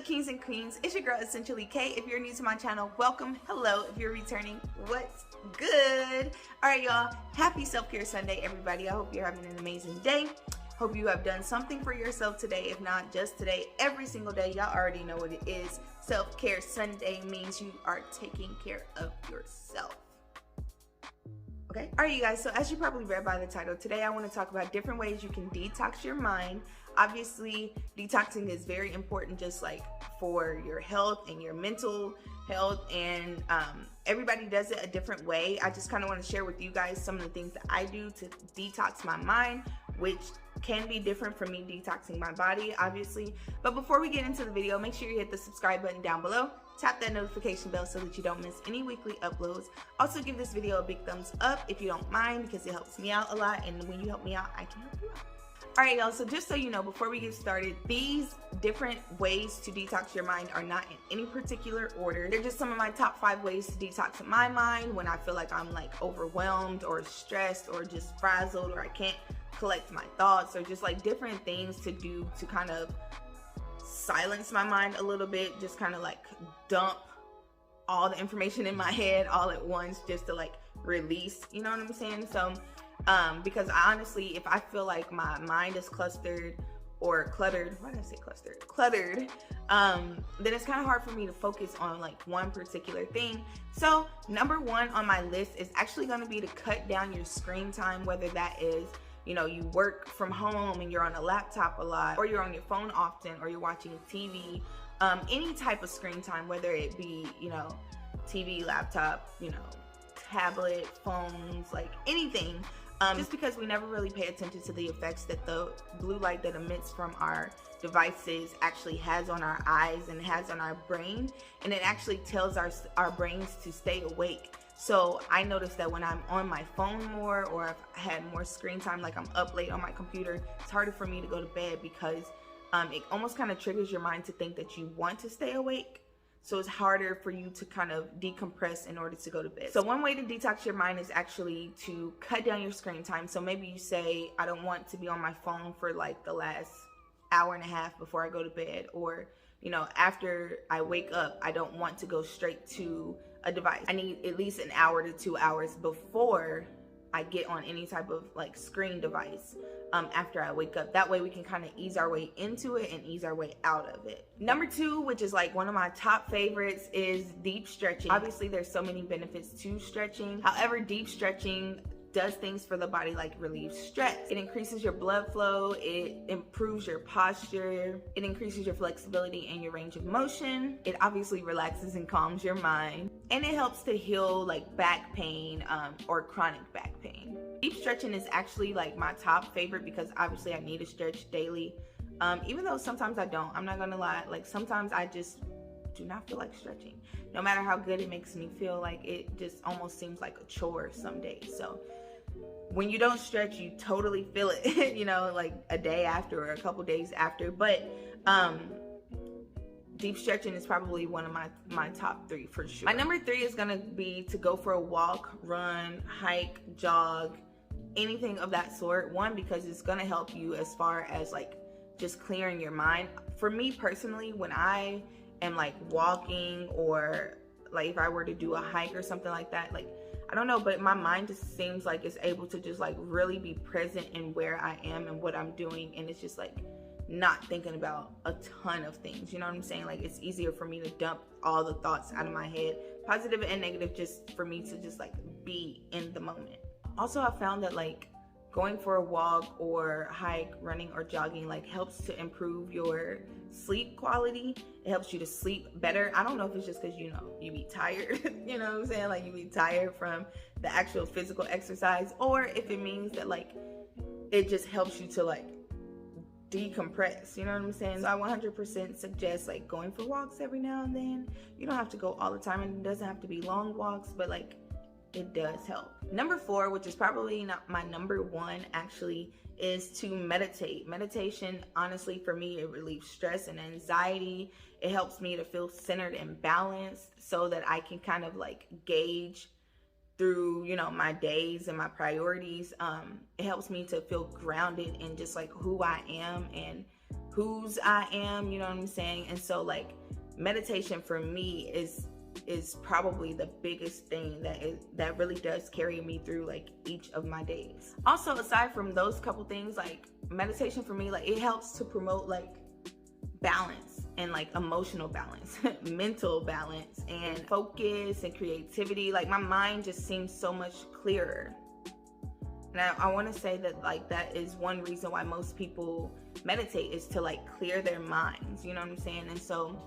kings and queens? It's your girl Essentially K. If you're new to my channel, welcome. Hello. If you're returning, what's good? All right, y'all. Happy Self-Care Sunday, everybody. I hope you're having an amazing day. Hope you have done something for yourself today. If not just today, every single day. Y'all already know what it is. Self-Care Sunday means you are taking care of yourself. Okay. All right, you guys. So as you probably read by the title, today I want to talk about different ways you can detox your mind. Obviously, detoxing is very important, just like for your health and your mental health, and everybody does it a different way. I just kind of want to share with you guys some of the things that I do to detox my mind, which can be different from me detoxing my body, obviously. But before we get into the video, make sure you hit the subscribe button down below. Tap that notification bell so that you don't miss any weekly uploads. Also, give this video a big thumbs up if you don't mind, because it helps me out a lot, and when you help me out, I can help you out. Alright, y'all, so just so you know, before we get started, these different ways to detox your mind are not in any particular order. They're just some of my top 5 ways to detox my mind when I feel like I'm like overwhelmed or stressed or just frazzled, or I can't collect my thoughts, or just like different things to do to kind of silence my mind a little bit, just kind of like dump all the information in my head all at once, just to like release, you know what I'm saying? So because honestly, if I feel like my mind is clustered or cluttered, why did I say clustered? Cluttered, then it's kind of hard for me to focus on like one particular thing. So number 1 on my list is actually going to be to cut down your screen time, whether that is, you know, you work from home and you're on a laptop a lot, or you're on your phone often, or you're watching TV, any type of screen time, whether it be, you know, TV, laptop, you know, tablet, phones, like anything. Just because we never really pay attention to the effects that the blue light that emits from our devices actually has on our eyes and has on our brain, and it actually tells our brains to stay awake. So I noticed that when I'm on my phone more, or I've had more screen time, like I'm up late on my computer, it's harder for me to go to bed, because it almost kind of triggers your mind to think that you want to stay awake. So it's harder for you to kind of decompress in order to go to bed. So one way to detox your mind is actually to cut down your screen time. So maybe you say, I don't want to be on my phone for like the last hour and a half before I go to bed, or, you know, after I wake up, I don't want to go straight to a device. I need at least an hour to 2 hours before I get on any type of like screen device after I wake up. That way we can kind of ease our way into it and ease our way out of it. Number 2, which is like one of my top favorites, is deep stretching. Obviously there's so many benefits to stretching. However, deep stretching does things for the body like relieve stress. It increases your blood flow, it improves your posture, it increases your flexibility and your range of motion. It obviously relaxes and calms your mind, and it helps to heal like back pain or chronic back pain. Deep stretching is actually like my top favorite, because obviously I need to stretch daily, even though sometimes I don't. I'm not gonna lie, like sometimes I just do not feel like stretching, no matter how good it makes me feel. Like it just almost seems like a chore some days. So when you don't stretch, you totally feel it you know, like a day after or a couple days after. But deep stretching is probably one of my top 3 for sure. My number 3 is gonna be to go for a walk, run, hike, jog, anything of that sort. One, because it's gonna help you as far as like just clearing your mind. For me personally, when I am like walking, or like if I were to do a hike or something like that, like I don't know, but my mind just seems like it's able to just like really be present in where I am and what I'm doing, and it's just like not thinking about a ton of things, you know what I'm saying? Like it's easier for me to dump all the thoughts out of my head, positive and negative, just for me to just like be in the moment. Also, I found that like going for a walk or hike, running or jogging, like helps to improve your sleep quality. It helps you to sleep better. I don't know if it's just because, you know, you be tired, you know what I'm saying? Like you be tired from the actual physical exercise, or if it means that like it just helps you to like decompress, you know what I'm saying? So I 100% suggest like going for walks every now and then. You don't have to go all the time, and it doesn't have to be long walks, but like it does help. Number 4, which is probably not my number 1 actually, is to meditate. Meditation, honestly, for me, it relieves stress and anxiety. It helps me to feel centered and balanced, so that I can kind of like gauge through, you know, my days and my priorities. It helps me to feel grounded in just like who I am and whose I am, you know what I'm saying? And so like meditation for me is probably the biggest thing that really does carry me through like each of my days. Also, aside from those couple things, like meditation for me, like it helps to promote like balance and like emotional balance, mental balance, and focus and creativity. Like my mind just seems so much clearer. And I want to say that like that is one reason why most people meditate, is to like clear their minds, you know what I'm saying? And so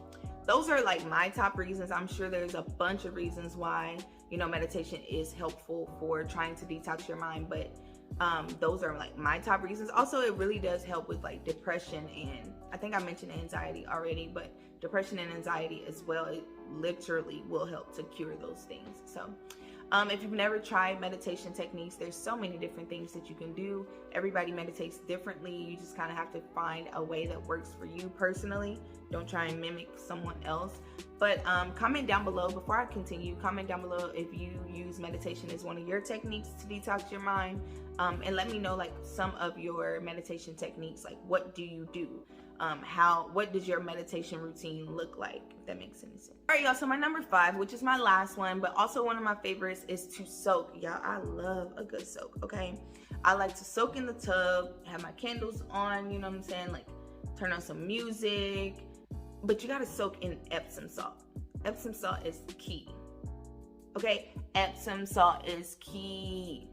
those are like my top reasons. I'm sure there's a bunch of reasons why, you know, meditation is helpful for trying to detox your mind, but those are like my top reasons. Also, it really does help with like depression, and I think I mentioned anxiety already, but depression and anxiety as well, it literally will help to cure those things. So if you've never tried meditation techniques, there's so many different things that you can do. Everybody meditates differently. You just kind of have to find a way that works for you personally. Don't try and mimic someone else. But comment down below, before I continue, comment down below if you use meditation as one of your techniques to detox your mind. And let me know like some of your meditation techniques. Like, what do you do? What does your meditation routine look like, if that makes any sense? All right, y'all, so my number 5, which is my last one, but also one of my favorites, is to soak. Y'all, I love a good soak, okay? I like to soak in the tub, have my candles on, you know what I'm saying? Like, turn on some music, but you gotta soak in Epsom salt. Epsom salt is key, okay? Epsom salt is key.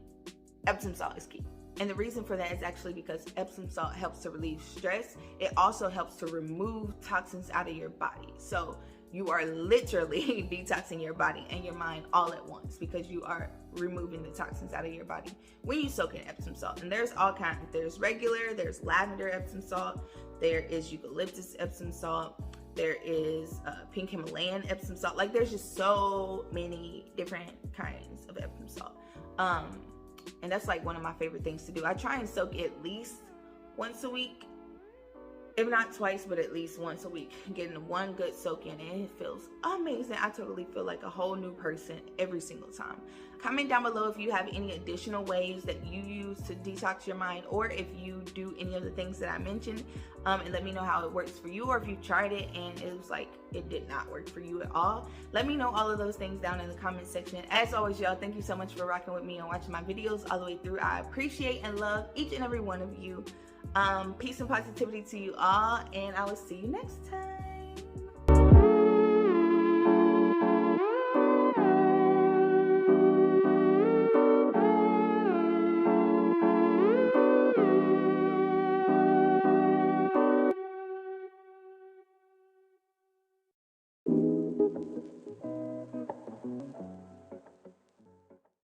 Epsom salt is key. And the reason for that is actually because Epsom salt helps to relieve stress. It also helps to remove toxins out of your body. So you are literally detoxing your body and your mind all at once, because you are removing the toxins out of your body when you soak in Epsom salt. And there's all kinds. There's regular, there's lavender Epsom salt, there is eucalyptus Epsom salt, there is pink Himalayan Epsom salt. Like, there's just so many different kinds of Epsom salt. And that's like one of my favorite things to do. I try and soak at least once a week, if not twice, but at least once a week, getting one good soak in, and it feels amazing. I totally feel like a whole new person every single time. Comment down below if you have any additional ways that you use to detox your mind, or if you do any of the things that I mentioned, and let me know how it works for you, or if you've tried it and it was like it did not work for you at all. Let me know all of those things down in the comment section. As always, y'all, thank you so much for rocking with me and watching my videos all the way through. I appreciate and love each and every one of you. Peace and positivity to you all, and I will see you next time.